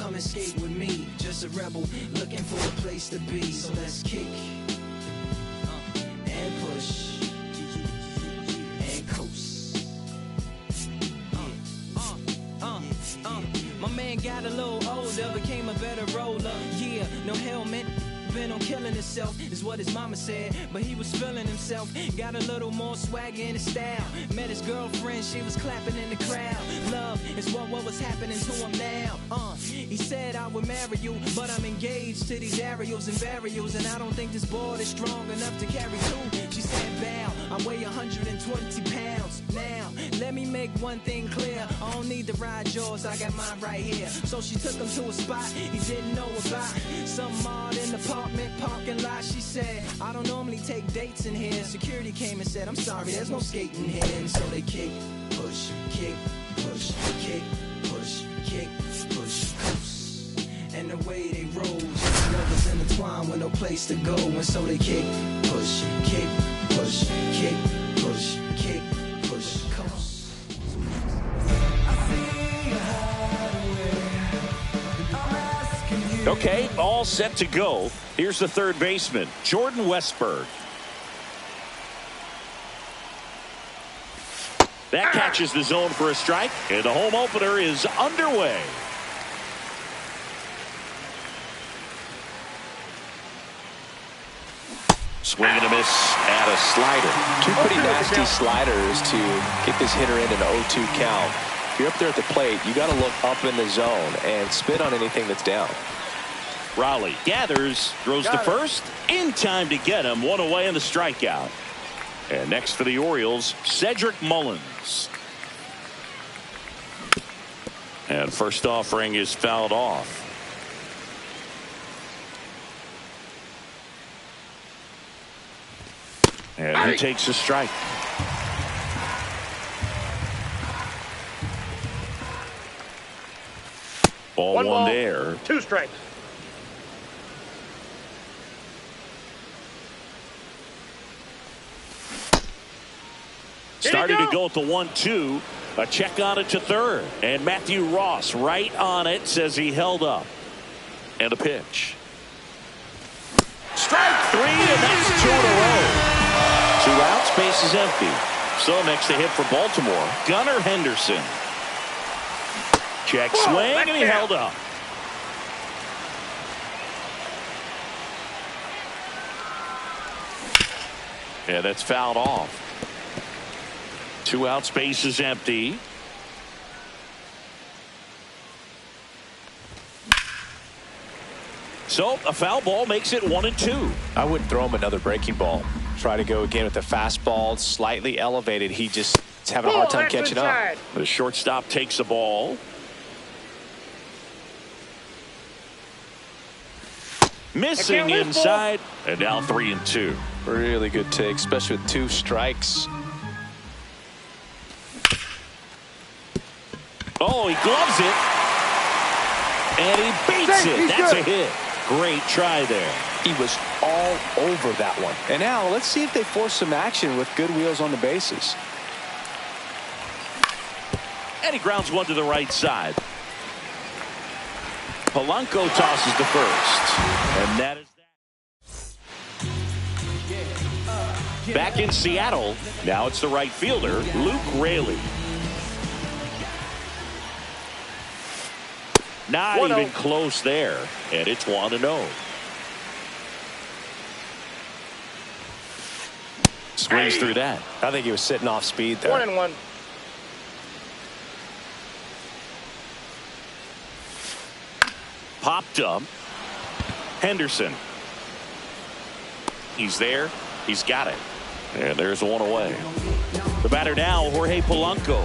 come and skate with me. Just a rebel looking for a place to be. So let's kick and push and coast. My man got a little older, became a better roller. Yeah, no helmet. Been on killing himself is what his mama said, but he was feeling himself. Got a little more swagger in his style. Met his girlfriend, she was clapping in the crowd. Love is what was happening to him now. He said I would marry you, but I'm engaged to these aerials and burials, and I don't think this board is strong enough to carry two. She said, bow, I weigh 120 pounds. Now, let me make one thing clear. I don't need to ride yours, I got mine right here. So she took him to a spot he didn't know about. Some odd in the apartment parking lot. She said, I don't normally take dates in here. Security came and said, I'm sorry, there's no skating here. And so they kick, push, kick, push, kick, push, kick, push, coast. And the way they roll, just lovers intertwined with no place to go. And so they kick, push, kick, push, kick, push, kick, push, coast. Okay, all set to go. Here's the third baseman, Jordan Westburg. That catches the zone for a strike, and the home opener is underway. Swing and a miss at a slider. Two pretty nasty sliders to get this hitter in an 0-2 count. If you're up there at the plate, you got to look up in the zone and spit on anything that's down. Raleigh gathers, throws to first, in time to get him. One away in the strikeout. And next for the Orioles, Cedric Mullins. And first offering is fouled off. And he takes a strike. Ball one there. 2 strikes. Started to go at the 1-2. A check on it to third. And Matthew Ross right on it, says he held up. And a pitch. Strike 3, and that's 2 in a row. 2 outs, base is empty. So next to hit for Baltimore, Gunnar Henderson. Check swing, and he held up. Yeah, that's fouled off. 2 outs, base is empty. So a foul ball makes it 1-2. I wouldn't throw him another breaking ball. Try to go again with the fastball, slightly elevated. He just is having a hard time catching up. The shortstop takes the ball. Missing inside, and now 3-2. Really good take, especially with 2 strikes. Oh, he gloves it. And he beats it. That's a hit. Great try there. He was all over that one. And now let's see if they force some action with good wheels on the bases. And he grounds one to the right side. Polanco tosses to first. And that is that. Back in Seattle. Now it's the right fielder, Luke Raley. Not even close there. And it's 1-0. Swings through that. I think he was sitting off speed there. 1-1. Popped up. Henderson. He's there. He's got it. And there's one away. The batter now, Jorge Polanco.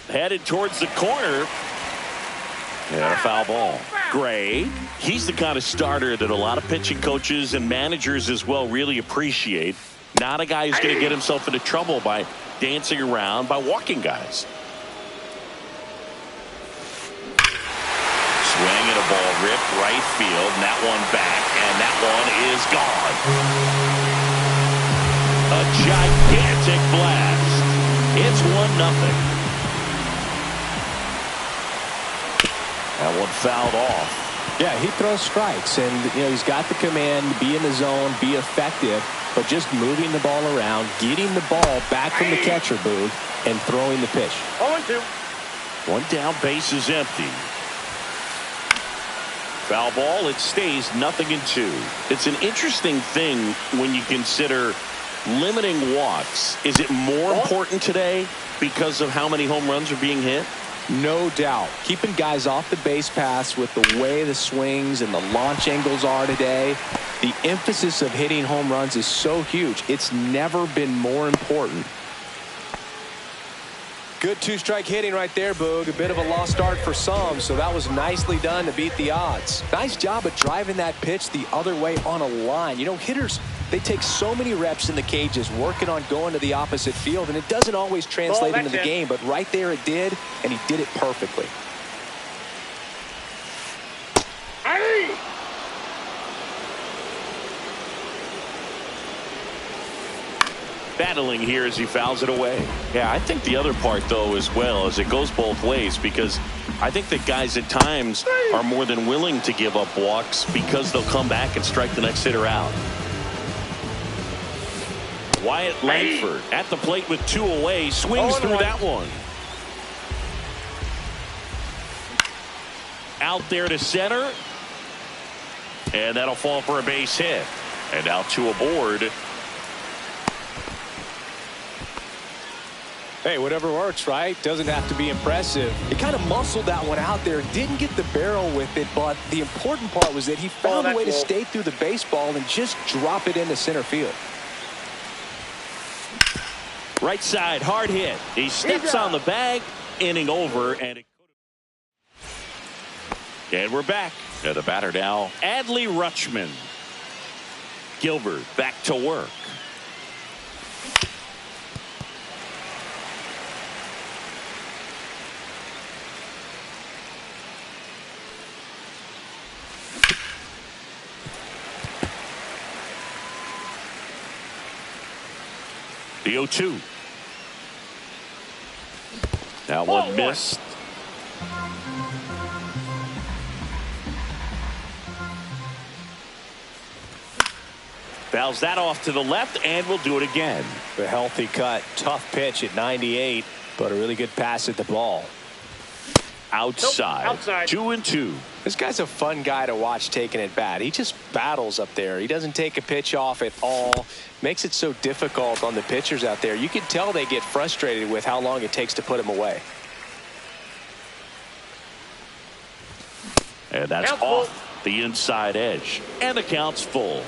Headed towards the corner. And a foul ball. Gray, he's the kind of starter that a lot of pitching coaches and managers as well really appreciate. Not a guy who's going to get himself into trouble by dancing around, by walking guys. Swing and a ball ripped right field, and that one back, and that one is gone. A gigantic blast. It's 1-0. That one fouled off. Yeah, he throws strikes, and he's got the command to be in the zone, be effective, but just moving the ball around, getting the ball back from the catcher booth, and throwing the pitch. 0-2. One down, base is empty. Foul ball, it stays 0-2. It's an interesting thing when you consider limiting walks. Is it more important today because of how many home runs are being hit? No doubt. Keeping guys off the base paths with the way the swings and the launch angles are today, the emphasis of hitting home runs is so huge. It's never been more important. Good two-strike hitting right there, Boog. A bit of a lost start for some, so that was nicely done to beat the odds. Nice job of driving that pitch the other way on a line. Hitters, they take so many reps in the cages working on going to the opposite field, and it doesn't always translate into the game, but right there it did, and he did it perfectly. Battling here as he fouls it away. Yeah, I think the other part, though, as well, is it goes both ways, because I think that guys at times are more than willing to give up walks because they'll come back and strike the next hitter out. Wyatt Langford at the plate with 2 away, swings through that one. Out there to center, and that'll fall for a base hit. And now 2 aboard. Hey, whatever works, right? Doesn't have to be impressive. He kind of muscled that one out there, didn't get the barrel with it, but the important part was that he found a way to stay through the baseball and just drop it into center field. Right side, hard hit. He steps on the bag, inning over, and we're back. The batter now, Adley Rutschman. Gilbert back to work. The 0-2. That one missed. Fouls that off to the left, and we'll do it again. A healthy cut, tough pitch at 98, but a really good pass at the ball. Outside. Outside. 2-2. This guy's a fun guy to watch taking at bat. He just battles up there. He doesn't take a pitch off at all. Makes it so difficult on the pitchers out there. You can tell they get frustrated with how long it takes to put him away. And that's off the inside edge. And the count's full.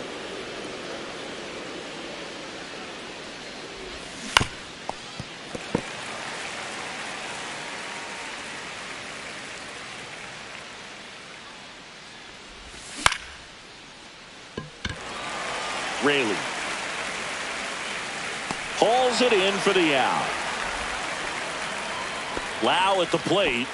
Raley hauls it in for the out. Lau at the plate.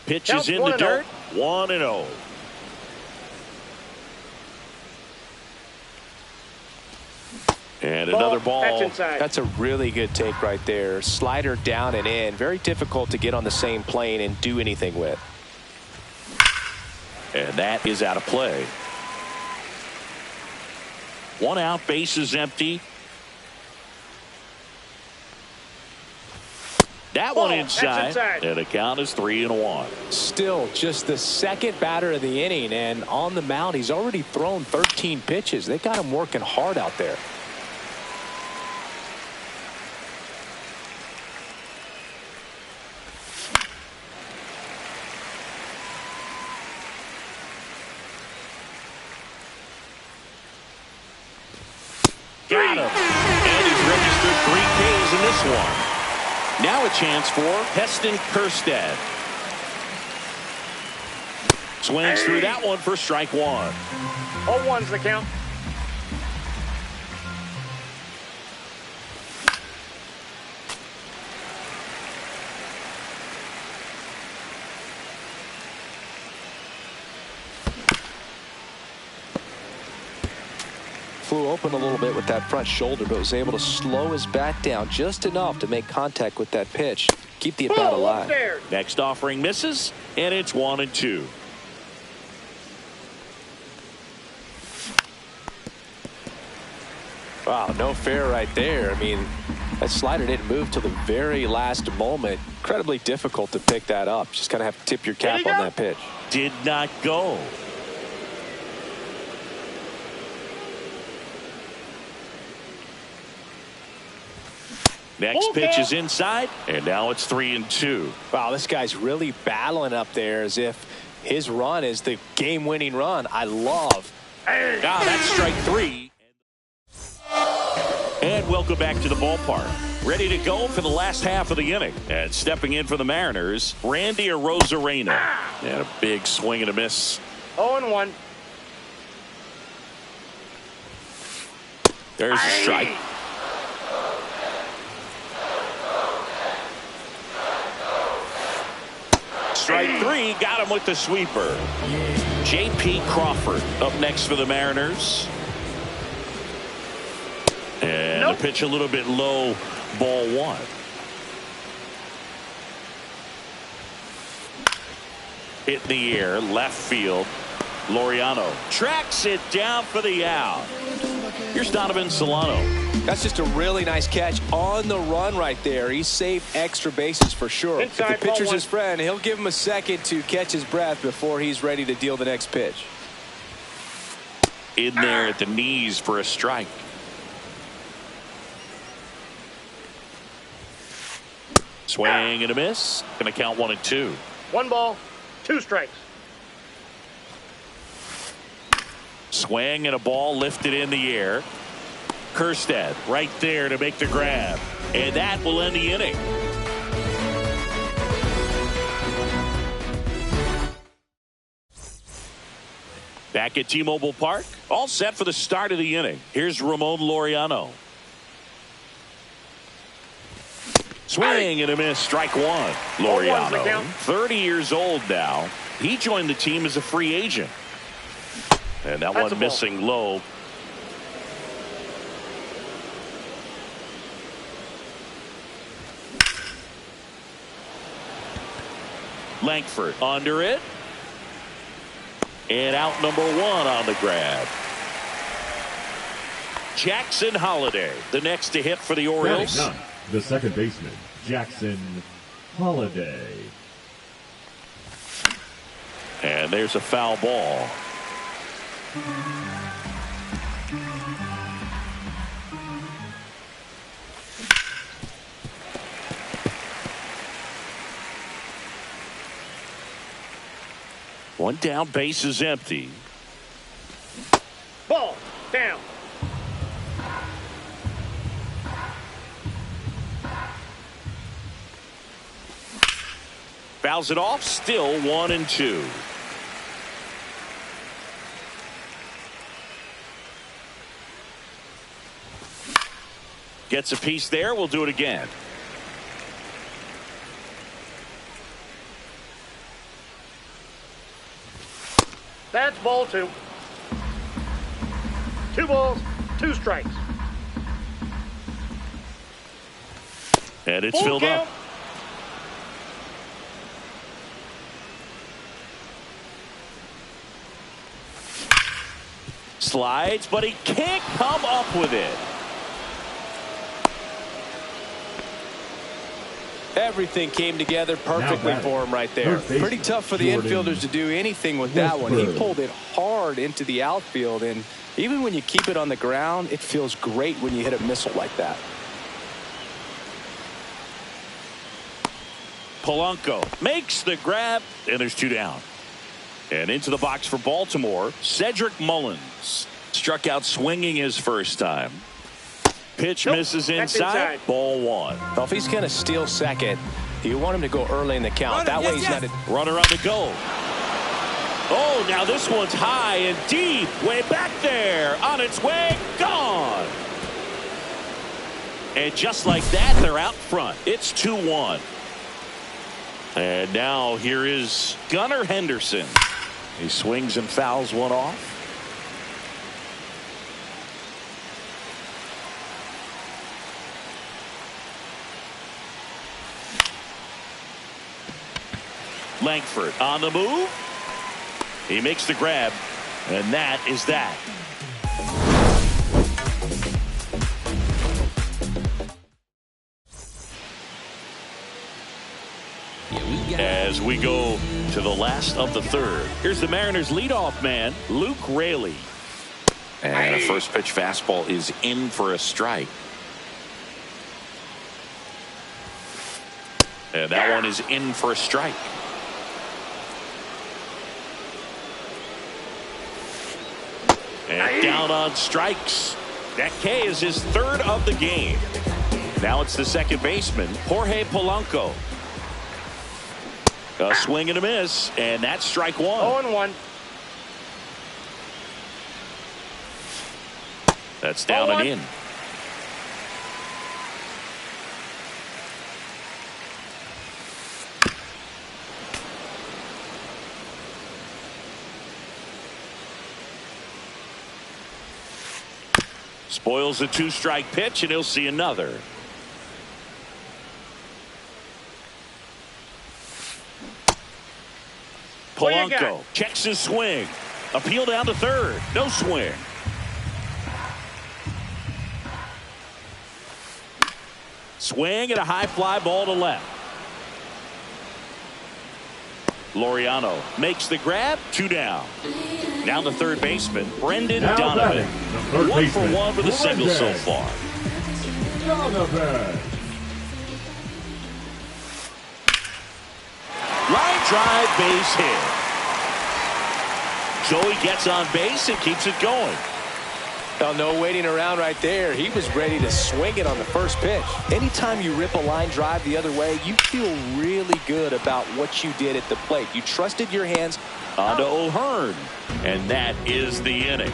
Pitch is in the dirt. 1-0. And another ball. That's a really good take right there. Slider down and in. Very difficult to get on the same plane and do anything with. And that is out of play. 1 out, base is empty. That one inside. And the count is 3-1. Still just the second batter of the inning, and on the mound he's already thrown 13 pitches. They got him working hard out there. Got him. And he's registered 3 Ks in this one. Now a chance for Heston Kjerstad. Swings through that one for strike 1. 0-1's the count. flew open a little bit with that front shoulder, but was able to slow his bat down just enough to make contact with that pitch. Keep the at-bat alive. Next offering misses, and it's 1-2. Wow, no fair right there. I mean, that slider didn't move till the very last moment. Incredibly difficult to pick that up. Just kind of have to tip your cap on that pitch. Did not go. Next pitch is inside, and now it's 3-2. Wow, this guy's really battling up there as if his run is the game-winning run. I love. Now that's strike 3. And welcome back to the ballpark. Ready to go for the last half of the inning. And stepping in for the Mariners, Randy Arozarena. And a big swing and a miss. 0-1. There's a strike. Strike 3, got him with the sweeper. J.P. Crawford up next for the Mariners. And the pitch a little bit low, ball 1. Hit in the air, left field. Laureano tracks it down for the out. Here's Donovan Solano. That's just a really nice catch on the run right there. He saved extra bases for sure. Inside, if the pitcher's his friend, he'll give him a second to catch his breath before he's ready to deal the next pitch. In there at the knees for a strike. Swing and a miss. Going to count 1-2. 1 ball, 2 strikes. Swing and a ball lifted in the air. Kjerstad right there to make the grab. And that will end the inning. Back at T-Mobile Park. All set for the start of the inning. Here's Ramon Laureano. Swing and a miss. Strike 1. Laureano, 30 years old now. He joined the team as a free agent. And that one missing low. Langford under it. And out number 1 on the grab. Jackson Holliday, the next to hit for the Orioles. The second baseman, Jackson Holliday. And there's a foul ball. One down, base is empty. Ball down. Fouls it off, still 1-2. Gets a piece there. We'll do it again. That's ball 2. 2 balls, 2 strikes. And it's Full filled count. up. Slides, but he can't come up with it. Everything came together perfectly for him right there. Pretty tough for the infielders to do anything with that one. He pulled it hard into the outfield, and even when you keep it on the ground, it feels great when you hit a missile like that. Polanco makes the grab, and there's 2 down. And into the box for Baltimore, Cedric Mullins struck out swinging his first time. Pitch misses inside. Ball 1. Well, if he's going to steal second, you want him to go early in the count. That way he's not. Runner on the go. Oh, now this one's high and deep. Way back there. On its way. Gone. And just like that, they're out front. It's 2-1. And now here is Gunnar Henderson. He swings and fouls one off. Langford on the move. He makes the grab, and that is that. As we go to the last of the third, here's the Mariners leadoff man, Luke Raley. And a first pitch fastball is in for a strike. And that one is in for a strike. And down on strikes. That K is his third of the game. Now it's the second baseman, Jorge Polanco. A swing and a miss, and that's strike one. 0-1. That's down and in. Spoils a two-strike pitch, and he'll see another. Polanco checks his swing. Appeal down to third. No swing. Swing and a high fly ball to left. Laureano makes the grab. 2 down. Now the third baseman, Brendan Donovan. 1 for 1 with a single so far. Donovan. Line drive, base hit. Joey gets on base and keeps it going. Well, no waiting around right there. He was ready to swing it on the first pitch. Anytime you rip a line drive the other way, you feel really good about what you did at the plate. You trusted your hands. On to O'Hearn, and that is the inning.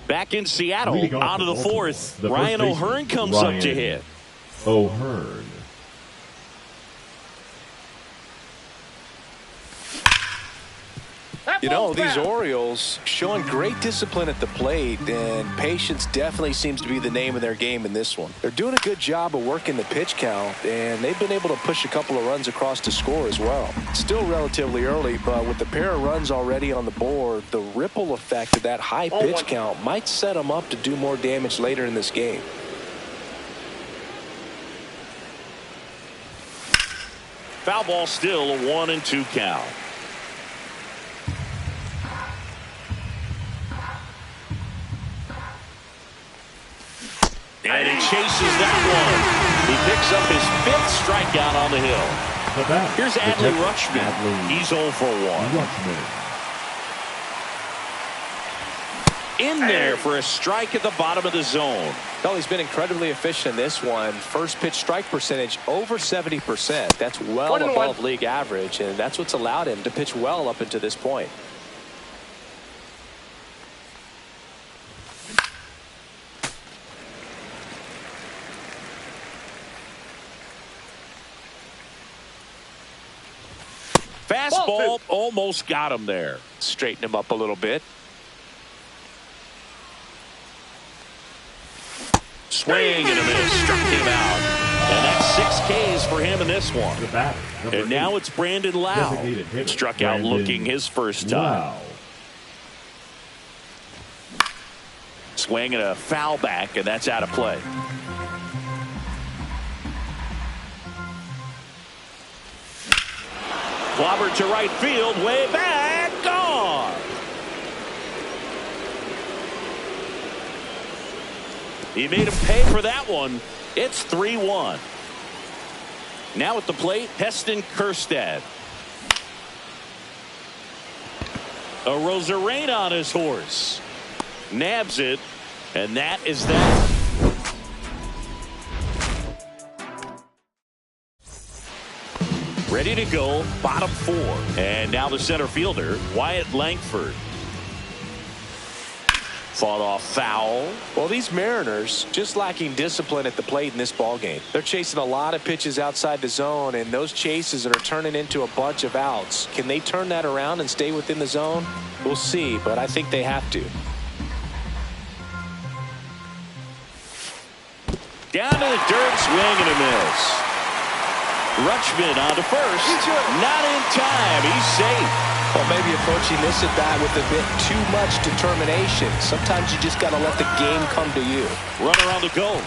Back in Seattle, out of the fourth, Ryan O'Hearn comes up to hit. O'Hearn. You know, these Orioles showing great discipline at the plate, and patience definitely seems to be the name of their game in this one. They're doing a good job of working the pitch count, and they've been able to push a couple of runs across to score as well. It's still relatively early, but with the pair of runs already on the board, the ripple effect of that high pitch count might set them up to do more damage later in this game. Foul ball still, a 1-2 count. And he chases that one. He picks up his 5th strikeout on the hill. Here's Adley Rutschman. He's 0 for 1. In there for a strike at the bottom of the zone. Well, he's been incredibly efficient in this one. First pitch strike percentage over 70%. That's well above league average, and that's what's allowed him to pitch well up until this point. Fastball almost got him there. Straighten him up a little bit. Swing and a miss. Struck him out. And that's 6 Ks for him in this one. And now it's Brandon Lau. Struck out looking his first time. Swing and a foul back, and that's out of play. Clobbered to right field, way back, gone. He made him pay for that one. It's 3-1. Now at the plate, Heston Kjerstad. A Rosarena on his horse. Nabs it, and that is that. Ready to go, bottom 4. And now the center fielder, Wyatt Langford. Fought off foul. Well, these Mariners just lacking discipline at the plate in this ballgame. They're chasing a lot of pitches outside the zone, and those chases are turning into a bunch of outs. Can they turn that around and stay within the zone? We'll see, but I think they have to. Down to the dirt, swing and a miss. Rutschman on to first. Not in time. He's safe. Well, maybe approaching this at bat with a bit too much determination. Sometimes you just got to let the game come to you. Runner on the go.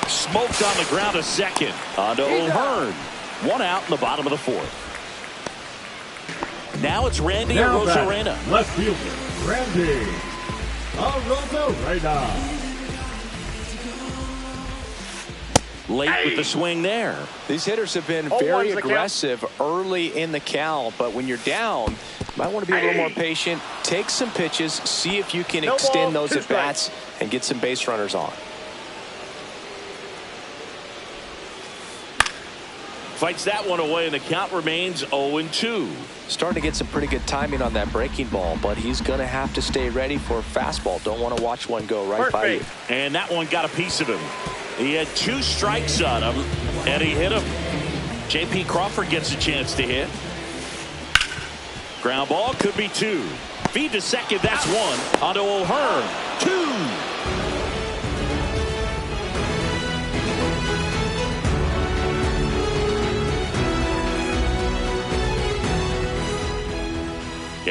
Smoked on the ground to second. On to O'Hearn. One out in the bottom of the fourth. Now it's Randy Arozarena. Left fielder, Randy Arozarena. Late with the swing there. These hitters have been very aggressive early in the count, but when you're down, you might want to be a little more patient. Take some pitches, see if you can extend those at-bats and get some base runners on. Fights that one away, and the count remains 0-2. Starting to get some pretty good timing on that breaking ball, but he's going to have to stay ready for a fastball. Don't want to watch one go right by you. And that one got a piece of him. He had 2 strikes on him, and he hit him. J.P. Crawford gets a chance to hit. Ground ball, could be 2. Feed to second, that's 1. Onto O'Hearn, 2.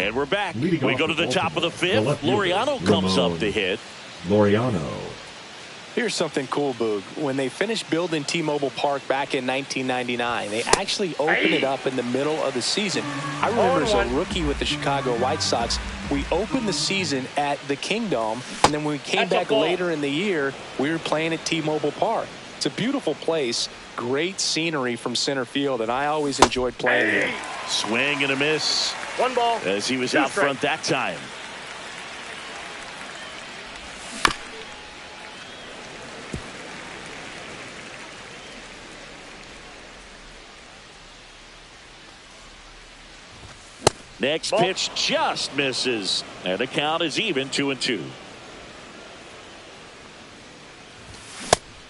And we're back. We go to the top of the 5th. Laureano comes up to hit. Laureano. Here's something cool, Boog. When they finished building T-Mobile Park back in 1999, they actually opened it up in the middle of the season. I remember as a rookie with the Chicago White Sox, we opened the season at the Kingdome, and then when we came back later in the year, we were playing at T-Mobile Park. It's a beautiful place, great scenery from center field, and I always enjoyed playing here. Swing and a miss. 1 ball. As he was out front that time. Next pitch just misses, and the count is even 2-2.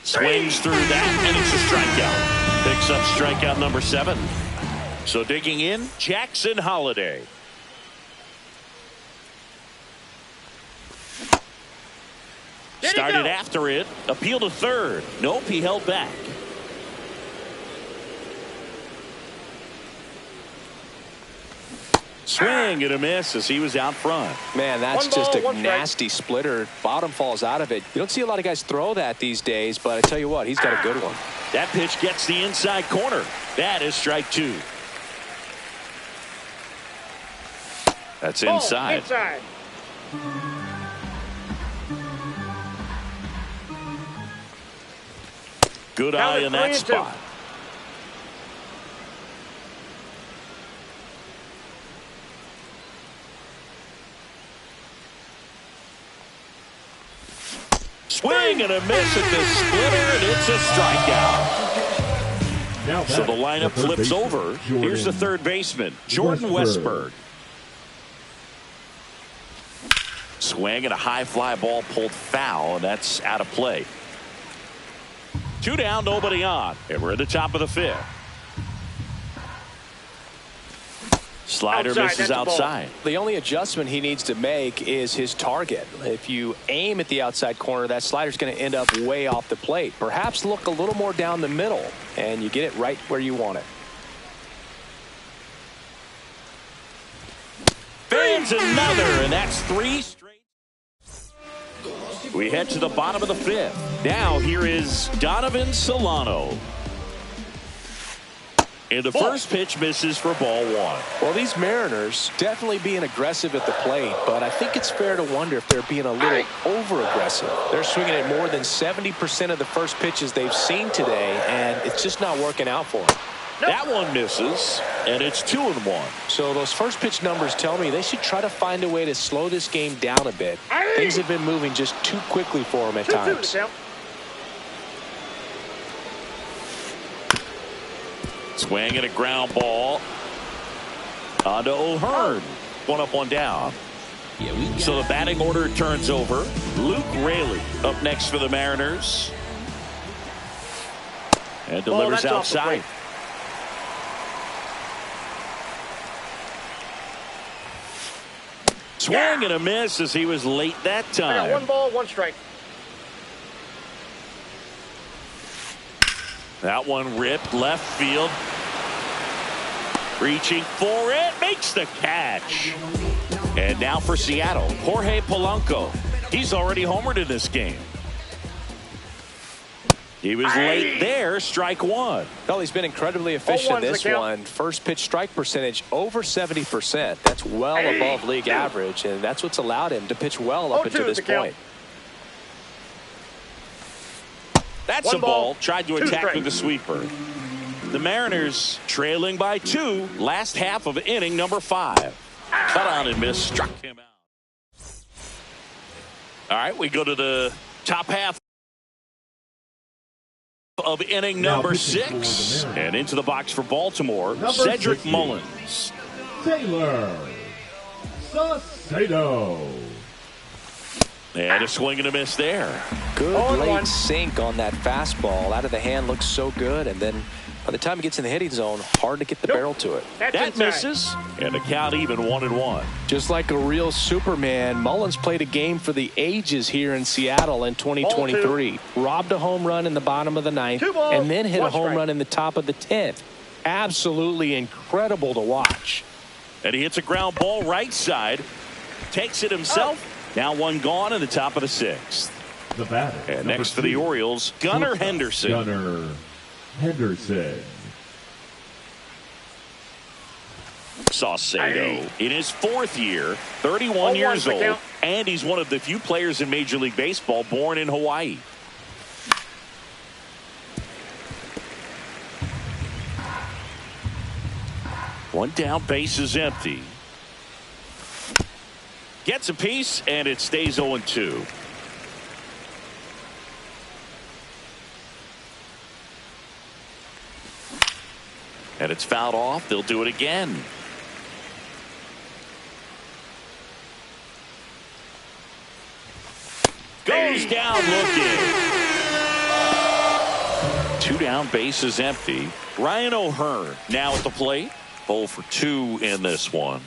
Swings through that, and it's a strikeout. Picks up strikeout number 7. So digging in, Jackson Holliday. Started after it, appeal to third. Nope, he held back. Swing and a miss as he was out front. Man, that's just a nasty splitter. Bottom falls out of it. You don't see a lot of guys throw that these days, but I tell you what, he's got a good one. That pitch gets the inside corner. That is strike 2. That's inside. Good eye in that spot. Swing and a miss at the splitter, and it's a strikeout. So the lineup flips over. Here's the third baseman, Jordan Westburg. Swing and a high fly ball pulled foul, and that's out of play. 2 down, nobody on, and we're at the top of the 5th. Slider misses outside. The only adjustment he needs to make is his target. If you aim at the outside corner, that slider's going to end up way off the plate. Perhaps look a little more down the middle, and you get it right where you want it. Fans another, and that's 3 straight. We head to the bottom of the 5th. Now here is Donovan Solano. And the first pitch misses for ball 1. Well, these Mariners definitely being aggressive at the plate, but I think it's fair to wonder if they're being a little over-aggressive. They're swinging at more than 70% of the first pitches they've seen today, and it's just not working out for them. That one misses, and it's 2-1. So those first pitch numbers tell me they should try to find a way to slow this game down a bit. Things have been moving just too quickly for them at times. Swing and a ground ball. Onto O'Hearn. 1 up, 1 down. So the batting order turns over. Luke Raley up next for the Mariners. And delivers outside. Swing and a miss as he was late that time. I got 1 ball, 1 strike. That one ripped left field. Reaching for it, makes the catch. And now for Seattle, Jorge Polanco. He's already homered in this game. He was late there, strike one. Well, he's been incredibly efficient in this one. First pitch strike percentage over 70%. That's well above league average, and that's what's allowed him to pitch well up until this point. That's a ball. Tried to attack with the sweeper. The Mariners trailing by 2. Last half of inning number 5. Cut on and miss. Struck him out. All right, we go to the top half of inning number 6. And into the box for Baltimore, Cedric Mullins. Taylor Saucedo. And a swing and a miss there. Good late sink on that fastball. Out of the hand, looks so good. And then by the time he gets in the hitting zone, hard to get the barrel to it. That misses. And the count even 1-1. Just like a real Superman, Mullins played a game for the ages here in Seattle in 2023. Robbed a home run in the bottom of the 9th and then hit a home run in the top of the 10th. Absolutely incredible to watch. And he hits a ground ball right side. Takes it himself. Now one gone in the top of the 6th. The batter. And next for the Orioles, Gunnar Henderson. Gunnar Henderson. Saucedo in his 4th year, 31 years old, and he's one of the few players in Major League Baseball born in Hawaii. One down, base is empty. Gets a piece, and it stays 0-2. And it's fouled off. They'll do it again. Goes down looking. 2 down, base is empty. Ryan O'Hearn now at the plate. 0 for 2 in this one.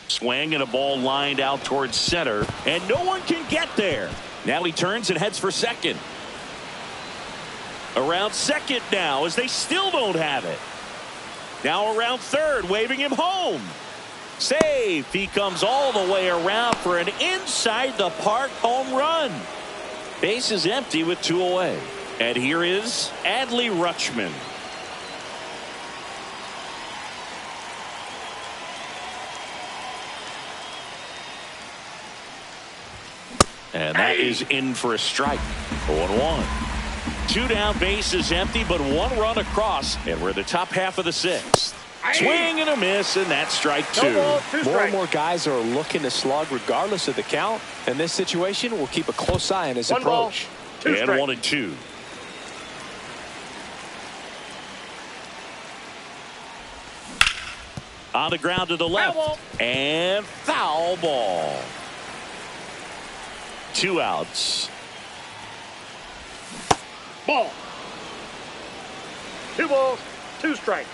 Swing and a ball lined out towards center, and no one can get there. Now he turns and heads for second. Around second now as they still don't have it. Now around third, waving him home. Safe. He comes all the way around for an inside the park home run. Base is empty with 2 away. And here is Adley Rutschman. And that is in for a strike. 0-1. 2 down, base is empty, but 1 run across. And we're in the top half of the 6th. Swing and a miss, and that's strike 2. More and more guys are looking to slug regardless of the count. In this situation, we'll keep a close eye on his approach. And 1-2. On the ground to the left. And foul ball. 2 outs. Ball. 2 balls, 2 strikes.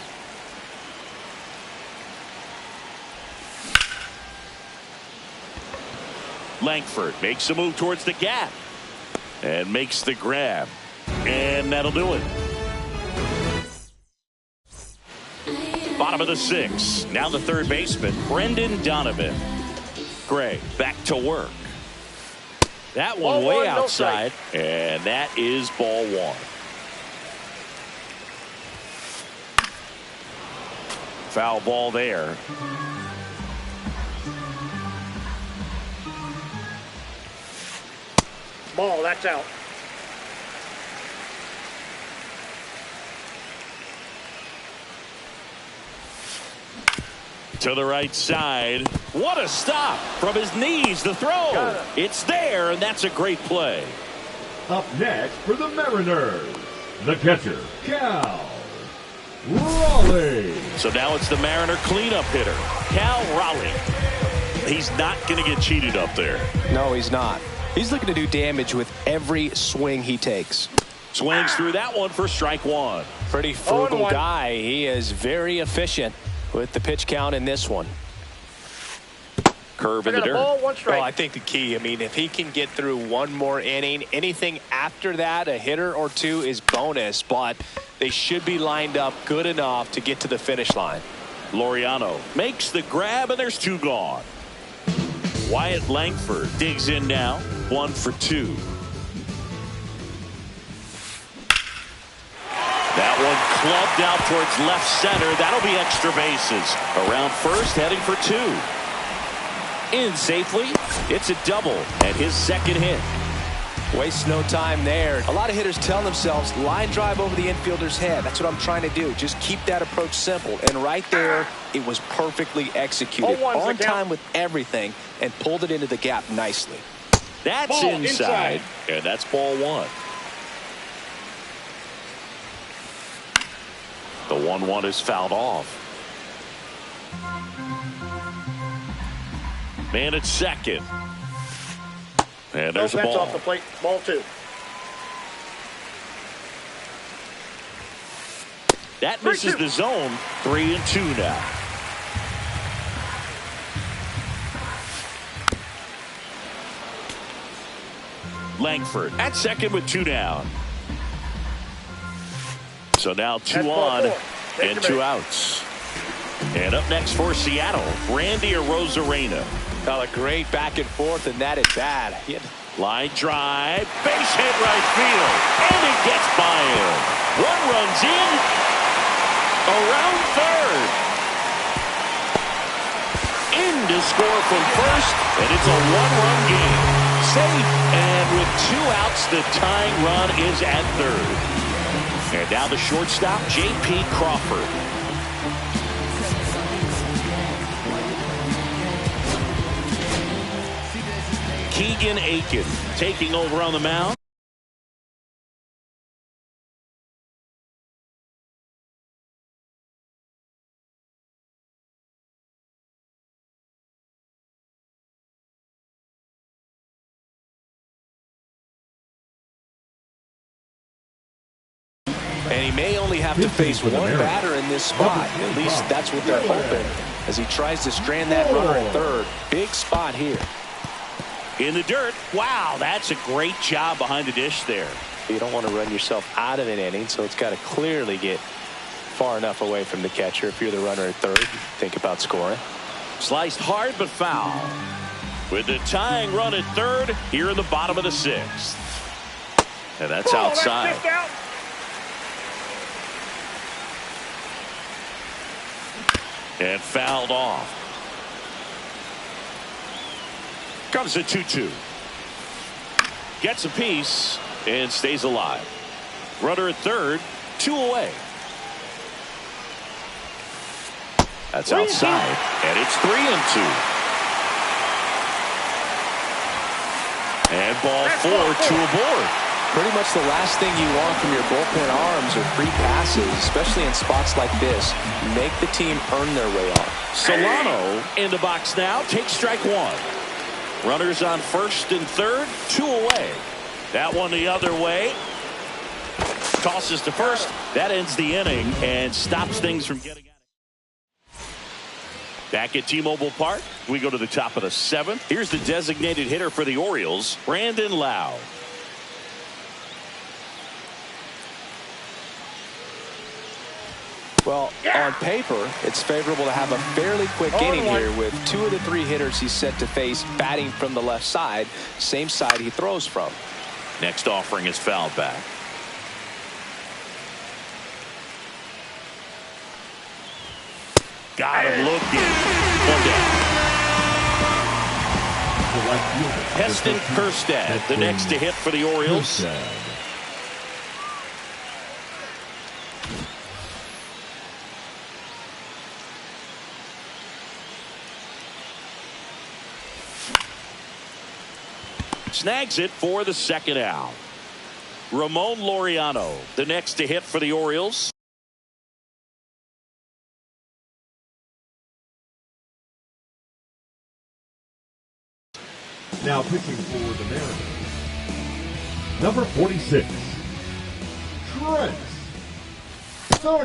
Langford makes a move towards the gap and makes the grab, and that'll do it. Bottom of the 6th. Now the third baseman, Brendan Donovan. Gray back to work. That one ball way 1, outside, and that is ball 1. Foul ball there. Ball, that's out. To the right side. What a stop from his knees. The throw. It's there, and that's a great play. Up next for the Mariners, the catcher, Cal Raleigh. So now it's the Mariner cleanup hitter, Cal Raleigh. He's not going to get cheated up there. No, he's not. He's looking to do damage with every swing he takes. Swings through that one for strike 1. Pretty frugal guy. He is very efficient. with the pitch count in this one. Curve in the dirt. Ball, one strike. Well, I think the key, I mean, if he can get through one more inning, anything after that, a hitter or two is bonus, but they should be lined up good enough to get to the finish line. Laureano makes the grab, and there's 2 gone. Wyatt Langford digs in now, 1 for 2. That one clubbed out towards left center. That'll be extra bases. Around first, heading for 2. In safely. It's a double and his second hit. Waste no time there. A lot of hitters tell themselves line drive over the infielder's head. That's what I'm trying to do. Just keep that approach simple. And right there, it was perfectly executed. On time with everything and pulled it into the gap nicely. That's Ball inside. And that's ball 1. The 1-1 is fouled off. Man at second. And there's a That's ball. off the plate. Ball 2. That misses the zone. 3-2 now. Langford at second with 2 down. So now 2 on and 2 outs. And up next for Seattle, Randy Arozarena. Got a great back and forth, and that is bad. Line drive, base hit right field, and it gets by him. 1 runs in, around third. In to score from first, and it's a 1-run game. Safe, and with 2 outs, the tying run is at third. And now the shortstop, J.P. Crawford. Keegan Aiken taking over on the mound. And he may only have to face one batter in this spot. At least that's what they're hoping as he tries to strand that runner at third. Big spot here. In the dirt. Wow, that's a great job behind the dish there. You don't want to run yourself out of an inning, so it's got to clearly get far enough away from the catcher. If you're the runner at third, think about scoring. Sliced hard but foul. With the tying run at third here in the bottom of the 6th. And that's outside. And fouled off. Comes a 2-2. Gets a piece and stays alive. Runner at third, 2 away. That's outside, and it's 3-2. And ball 4, 2 aboard. Pretty much the last thing you want from your bullpen arms are free passes, especially in spots like this. Make the team earn their way on. Solano in the box now, takes strike 1. Runners on first and third, 2 away. That one the other way. Tosses to first. That ends the inning and stops things from getting out. Back at T-Mobile Park, we go to the top of the 7th. Here's the designated hitter for the Orioles, Brandon Lowe. Well, on paper, it's favorable to have a fairly quick inning here with 2 of the 3 hitters he's set to face batting from the left side, same side he throws from. Next offering is fouled back. Got him looking. 1 down. Heston Kjerstad, the next to hit for the Orioles. Snags it for the second out. Ramon Laureano, the next to hit for the Orioles. Now pitching for the Mariners, number 46, Trent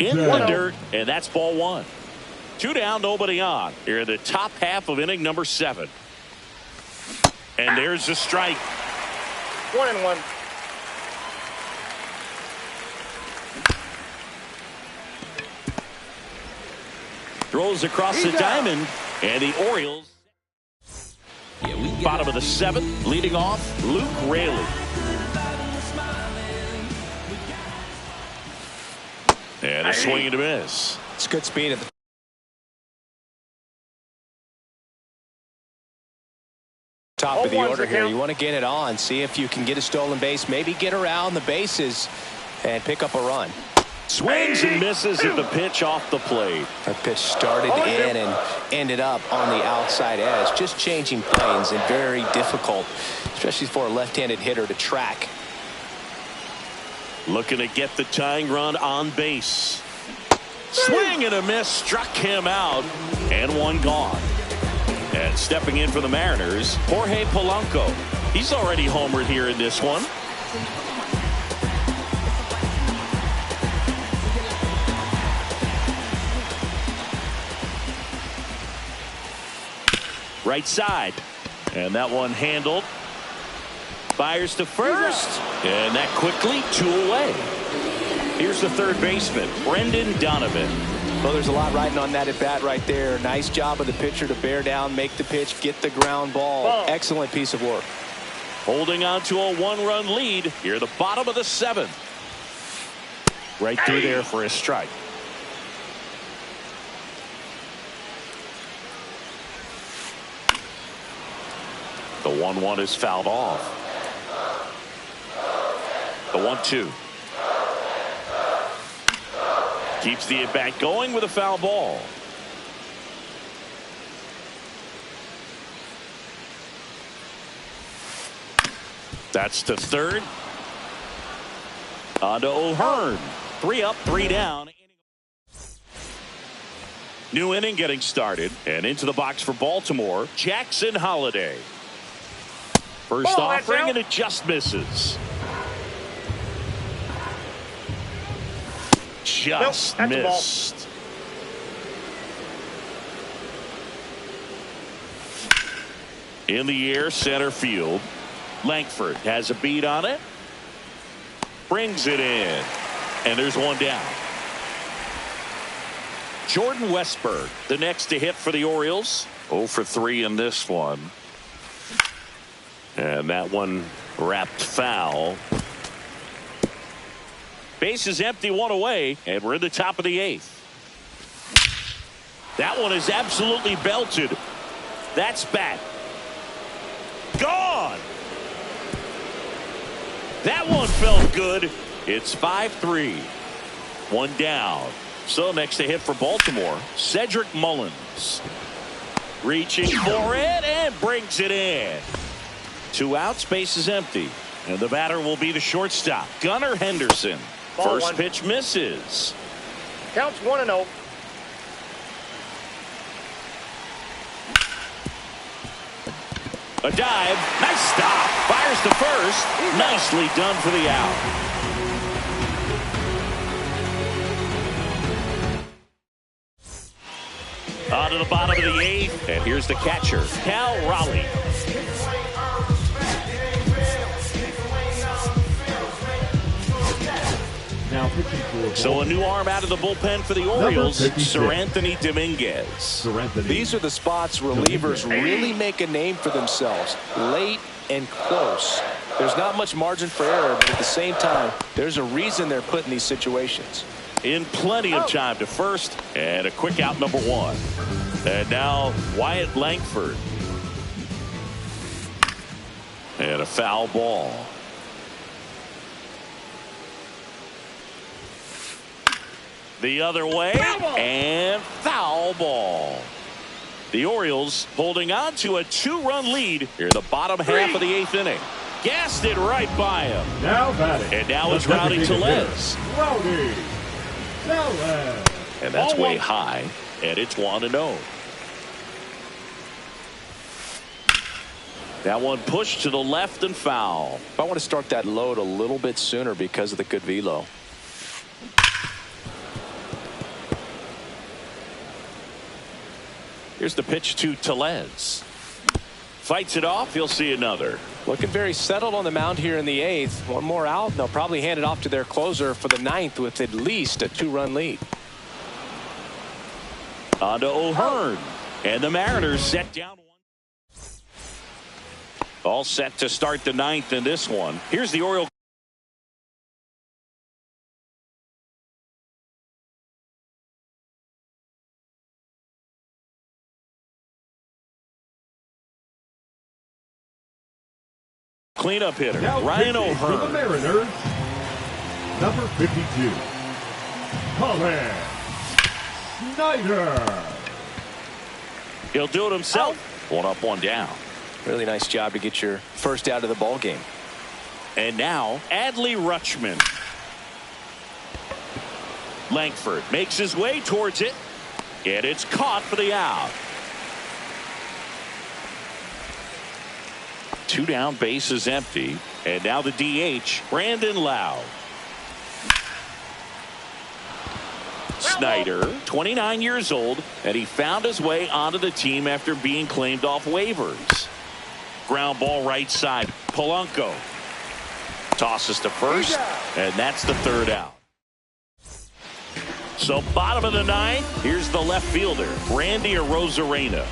In the Sargent. dirt, and that's ball 1. 2 down, nobody on. Here in the top half of inning number 7. And there's a strike. 1-1. Throws across the diamond, and the Orioles. Bottom of the 7th, leading off, Luke Raley. And a swing and a miss. It's good speed at the top of the order here. You want to get it on, see if you can get a stolen base, maybe get around the bases and pick up a run. Swings and misses at the pitch off the plate. That pitch started in and ended up on the outside edge. Just changing planes and very difficult, especially for a left-handed hitter to track. Looking to get the tying run on base. Swing and a miss, struck him out, and one gone. And stepping in for the Mariners, Jorge Polanco. He's already homered here in this one. Right side, and that one handled. Fires to first, and that quickly 2 away. Here's the third baseman, Brendan Donovan. Well, there's a lot riding on that at bat right there. Nice job of the pitcher to bear down, make the pitch, get the ground ball. Excellent piece of work. Holding on to a 1-run lead here, the bottom of the 7th. Right through there for a strike. The 1-1 is fouled off. The 1-2. Keeps the at-bat going with a foul ball. That's to third. On to O'Hearn. 3 up, 3 down. New inning getting started. And into the box for Baltimore, Jackson Holliday. First offering, and it just misses. Just missed. In the air, center field. Langford has a beat on it. Brings it in. And there's one down. Jordan Westburg, the next to hit for the Orioles. 0 for 3 in this one. And that one wrapped foul. Base is empty, 1 away, and we're in the top of the 8th. That one is absolutely belted. That's bat. Gone. That one felt good. It's 5-3. 1 down. So next to hit for Baltimore, Cedric Mullins. Reaching for it and brings it in. 2 outs, base is empty. And the batter will be the shortstop, Gunnar Henderson. First pitch misses. Counts 1-0. A dive. Nice stop. Fires to first. Nicely done for the out. On to the bottom of the 8th. And here's the catcher, Cal Raleigh. So a new arm out of the bullpen for the Orioles, Seranthony Dominguez. These are the spots relievers really make a name for themselves. Late and close. There's not much margin for error, but at the same time, there's a reason they're put in these situations. In plenty of time to first, and a quick out number 1. And now Wyatt Langford. And a foul ball. The other way, and foul ball. The Orioles holding on to a 2-run lead here in the bottom half of the 8th inning. Gassed it right by him. Now batting. And now it's Rowdy Tellez. Rowdy Tellez. And that's way high, and it's 1-0. That one pushed to the left and foul. I want to start that load a little bit sooner because of the good velo. Here's the pitch to Tellez. Fights it off. He'll see another. Looking very settled on the mound here in the 8th. One more out, and they'll probably hand it off to their closer for the 9th with at least a 2-run lead. On to O'Hearn. And the Mariners set down one. All set to start the 9th in this one. Here's the Orioles. Cleanup hitter, Now Ryan pitching for the O'Hearn. Mariners, number 52, Collin Snyder. He'll do it himself. One up, one down. Really nice job to get your first out of the ball game. And now Adley Rutschman. Langford makes his way towards it, and it's caught for the out. 2 down, base is empty, and now the DH, Brandon Lowe. Snyder, 29 years old, and he found his way onto the team after being claimed off waivers. Ground ball right side. Polanco tosses to first, and that's the 3rd out. So bottom of the 9th, here's the left fielder, Randy Arozarena.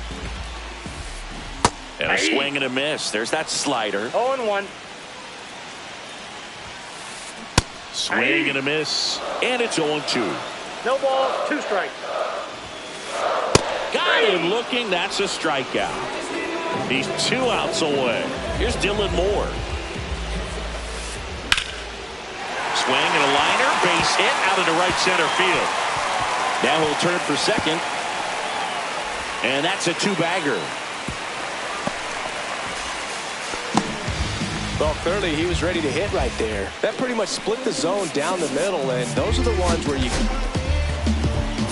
And a swing and a miss. There's that slider. 0-1. Swing and a miss. And it's 0-2. No ball, 2 strikes. Got him looking. That's a strikeout. He's 2 outs away. Here's Dylan Moore. Swing and a liner. Base hit out into right center field. Now he'll turn for second. And that's a 2-bagger. Well, clearly he was ready to hit right there. That pretty much split the zone down the middle, and those are the ones where you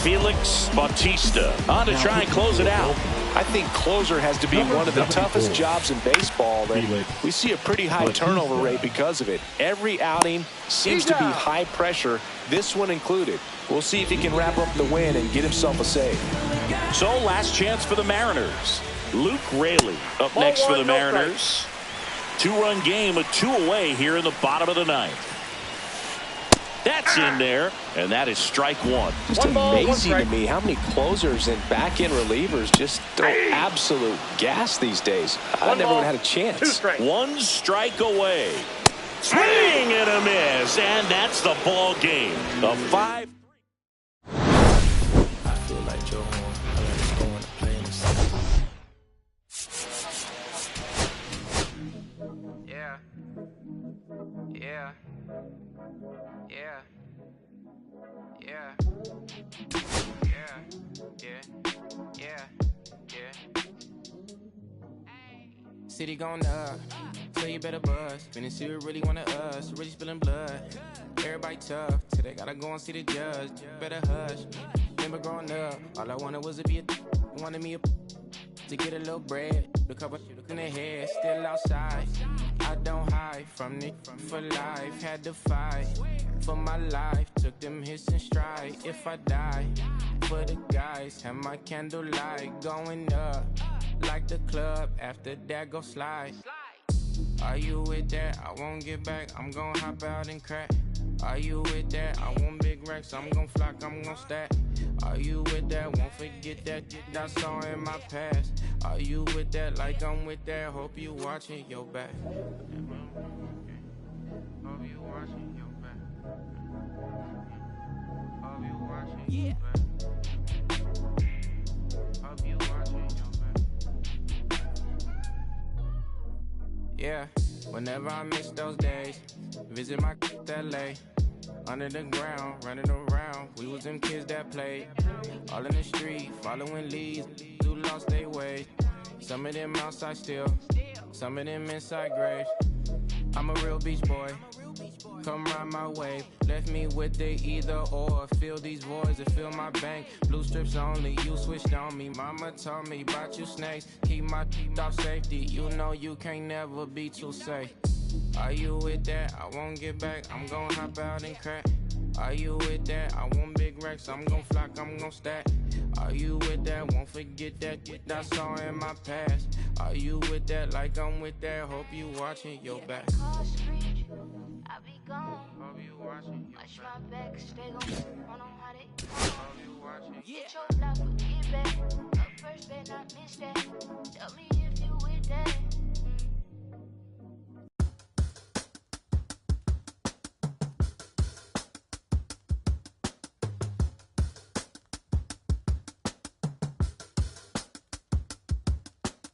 Felix Bautista on to try and close it out. I think closer has to be one of the toughest jobs in baseball, and we see a pretty high turnover rate because of it. Every outing seems to be high pressure, this one included. We'll see if he can wrap up the win and get himself a save. So last chance for the Mariners. Luke Raley up next for the Mariners. 2-run game with 2 away here in the bottom of the 9th. That's in there, and that is strike 1. Just amazing to me how many closers and back-end relievers just throw absolute gas these days. I never would have had a chance. 2 strikes. 1 strike away. Swing and a miss, and that's the ball game. The 5-3. I feel like Joe Horn. I like scoring to play in the sun. Yeah. Yeah. Yeah. Yeah. Yeah. Yeah. Yeah. Yeah. City going up, so you better buzz. Finna see who really wanna us, really spilling blood. Everybody tough, till they gotta go and see the judge. Better hush. Remember growing up, all I wanted was to be wanted me to get a little bread. The cover in the head, still outside. I don't hide from it for life. Had to fight for my life. Took them hits in stride. If I die for the guys, have my candlelight going up like the club. After that, go slide. Are you with that? I won't get back. I'm gon' hop out and crack. Are you with that? I want big racks. I'm gon' flock. I'm gon' stack. Are you with that? Won't forget that I saw in my past. Are you with that? Like I'm with that. Hope you watching your back. Hope you watching your back. Hope you watching your back. Hope you watching your back. Yeah, whenever I miss those days, visit my LA. Under the ground, running around, we was them kids that played. All in the street, following leads, who lost their way. Some of them outside still, some of them inside graves. I'm a real beach boy, come ride my wave. Left me with the either or, fill these voids and fill my bank. Blue strips only, you switched on me. Mama told me about you snakes, keep my teeth off safety. You know you can't never be too safe. Are you with that? I won't get back. I'm gon' hop out and crack. Are you with that? I want big racks, I'm gon' flock, I'm gon' stack. Are you with that? Won't forget that. That's all in my past. Are you with that? Like I'm with that. Hope you watching your back. I be gone. Hope you watching your Watch my back, stay gon' on how they Hope you watching. Get your block, get back. Up first, better not miss that. Tell me if you with that.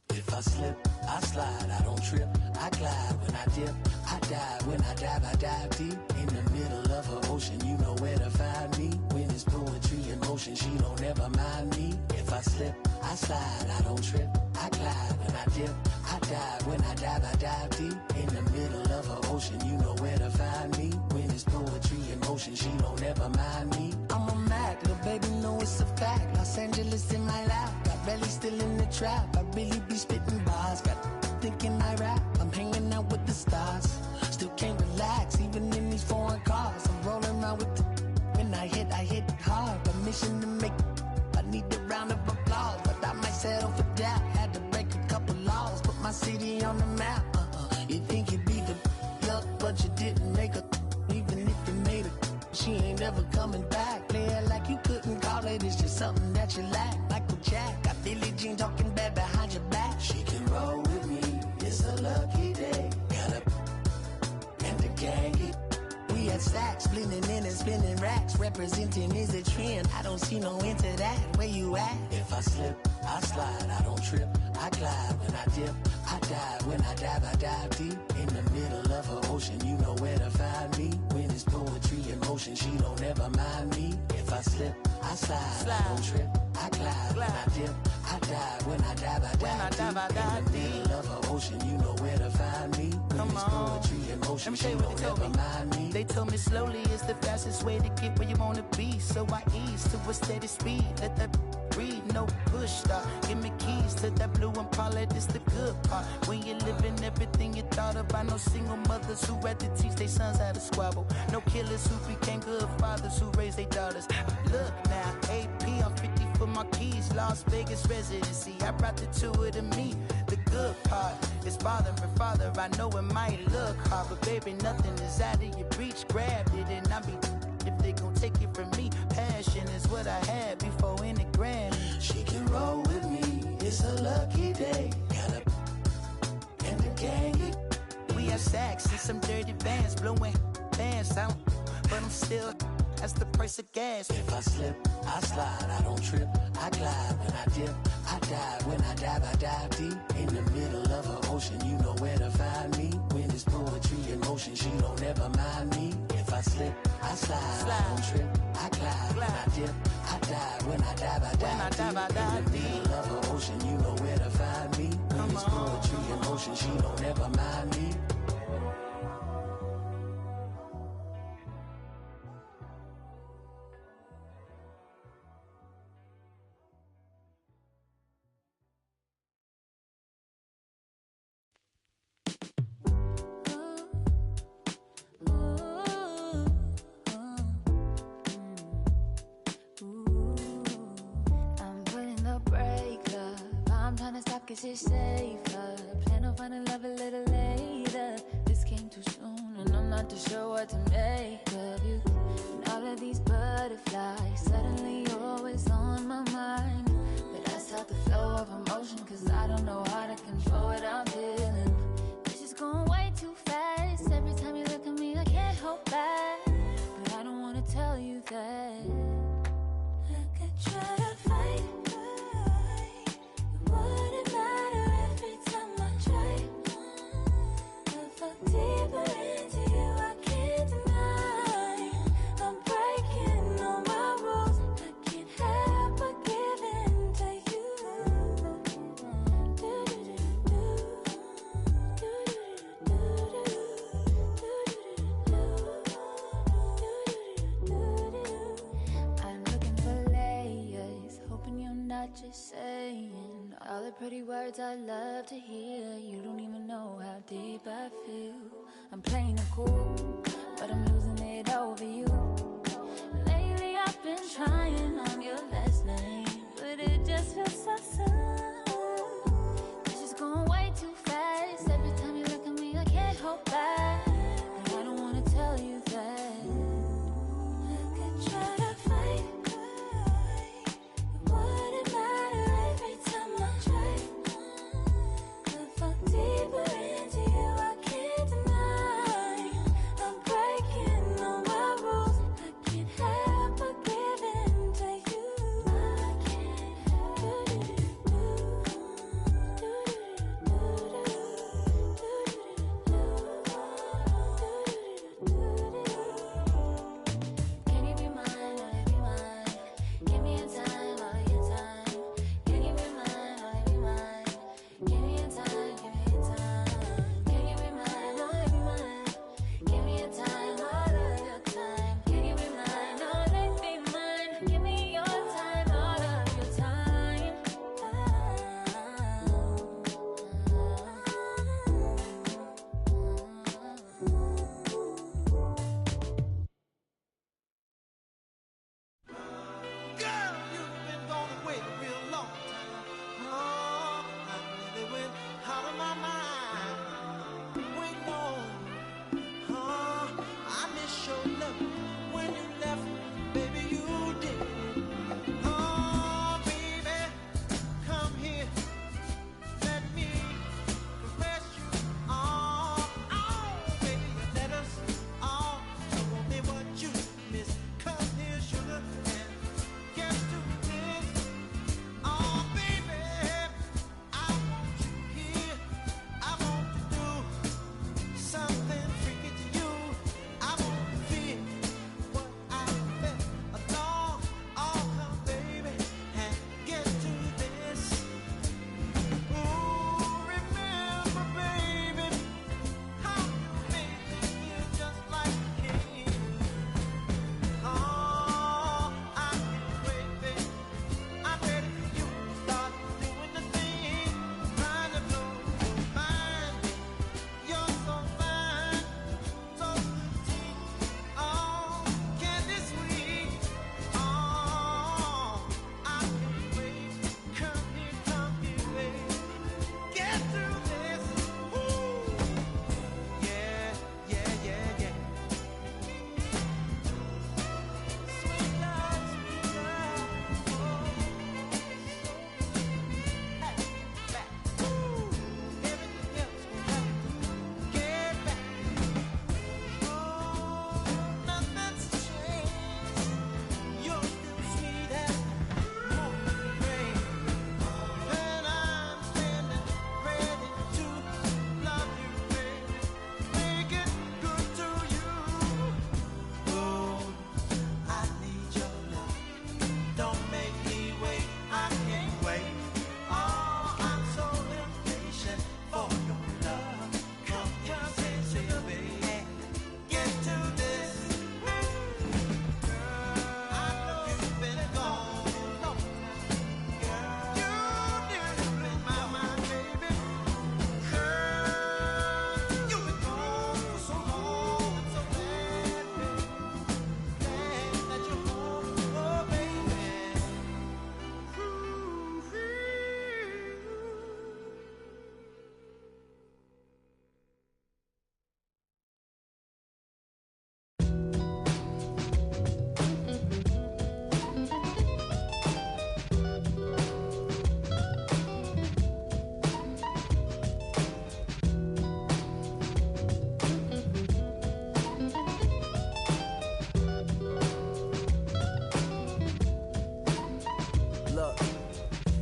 If I slip, I slide, I don't trip, I glide when I dip, I dive, when I dive deep. In the middle of an ocean, you know where to find me. When it's poetry in motion, she don't ever mind me. If I slip, I slide, I don't trip, I glide when I dip, I dive, when I dive deep. In the middle of an ocean, you know where to find me. When it's poetry in motion, she don't ever mind me. I'm a Mac, little baby know it's a fact. Los Angeles in my lap, got belly still in the trap. I really be spitting bars, got thinking I rap. I'm hanging out with the stars, still can't relax, even in these foreign cars. I'm rolling around with the, when I hit hard. Permission to make, I need a round of applause, but I might settle for that. Had to break a couple laws, put my city on the map. You think you beat the luck, but you didn't make a. Even if you made it, she ain't ever coming back. Play it like you couldn't call it, it's just something that you lack. Michael Jack, got Billie Jean talking bad behind your back. She can roll with me, it's a lucky day. Got up and the gang. We had stacks, blending in and spinning racks. Representing is a trend, I don't see no end to that. Where you at? If I slip, I slide, I don't trip, I glide. When I dip, I dive, when I dive deep. In the middle of an ocean, you know where to find me. When it's poetry in motion, she don't ever mind me. If I slip, I slide, I don't trip, I glide. When I dip, I dive, when I dive deep. In the middle of an ocean, you know where to find me. When it's poetry in motion, she don't ever mind me. They told me slowly is the fastest way to get where you wanna be. So I ease to a steady speed. Let that breathe, no push stop. Give me keys to that blue Impala, this the good part. When you're living everything you thought about. No single mothers who had to teach their sons how to squabble. No killers who became good fathers who raised their daughters. Look now, AP, I'm 50 for my keys. Las Vegas residency, I brought the two of them me. The good part is father and father. I know it might look hard, but baby, nothing is out of your reach. Grabbed it and I be if they gon' take it from me. Passion is what I had before in the Grammy. She can roll with me, it's a lucky day. Got up and the gang. We have sacks and some dirty bands blowing bands out, but I'm still. That's the price of gas. If I slip, I slide, I don't trip, I glide. When I dip, I dive, when I dive deep. In the middle of an ocean, you know where to find me. When it's poetry in motion, she don't ever mind me. If I slip, I slide, I don't trip, I glide. When I dip, I dive, when I dive deep. In the middle of an ocean, you know where to find me. When it's poetry in motion, she don't ever mind me. Cause it's safer. Plan on finding love a little later. This came too soon and I'm not too sure what to make of you. And all of these butterflies, suddenly you're always on my mind. But I stop the flow of emotion cause I don't know how to control what I'm feeling. This is going way too fast. Every time you look at me I can't hold back. But I don't wanna tell you that. I could try to fight. Deeper into you, I can't deny. I'm breaking all my rules. I can't help but give in to you. I'm looking for layers, hoping you're not just saying all the pretty words I love to hear. You don't even know how deep I feel. I'm playing it cool, but I'm losing it over you. Lately I've been trying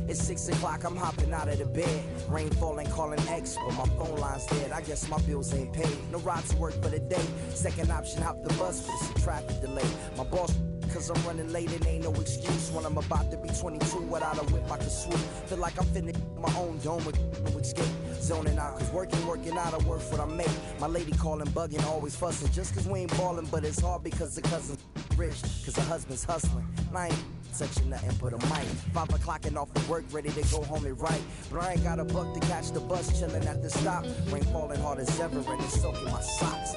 It's 6 o'clock, I'm hopping out of the bed. Rain falling, calling X, but my phone line's dead. I guess my bills ain't paid. No ride to work for the day. Second option, hop the bus, but it's a traffic delay. My boss, cause I'm running late and ain't no excuse. When I'm about to be 22, without a whip I can swoop. Feel like I'm finna my own dome with no escape. Zoning out, cause working out, I work what I make. My lady calling, bugging, always fussing. Just cause we ain't ballin', but it's hard because the cousin's rich. Cause the husband's hustling. And I ain't touching nothing but a mic. 5 o'clock and off of work, ready to go home and write. But I ain't got a buck to catch the bus, chillin' at the stop. Rain falling hard as ever and it's soaking my socks.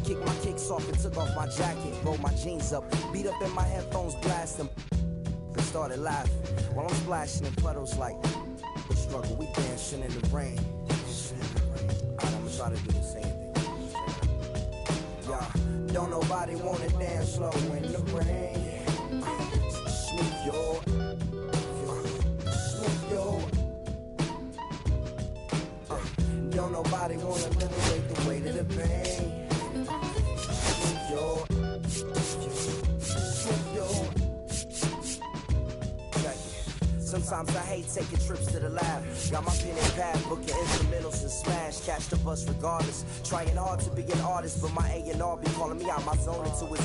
Kicked my kicks off and took off my jacket. Rolled my jeans up, beat up in my headphones, blasting. And started laughing while I'm splashing in puddles like the struggle. We dancing in the rain. Alright, I'ma try to do the same thing. Yeah, don't nobody wanna dance slow in the rain. Smooth your, smooth your. Don't nobody wanna liberate the weight of the pain. Sometimes I hate taking trips to the lab. Got my pen and pad, booking instrumentals and smash. Catch the bus regardless. Trying hard to be an artist, but my A&R be calling me out my zone into his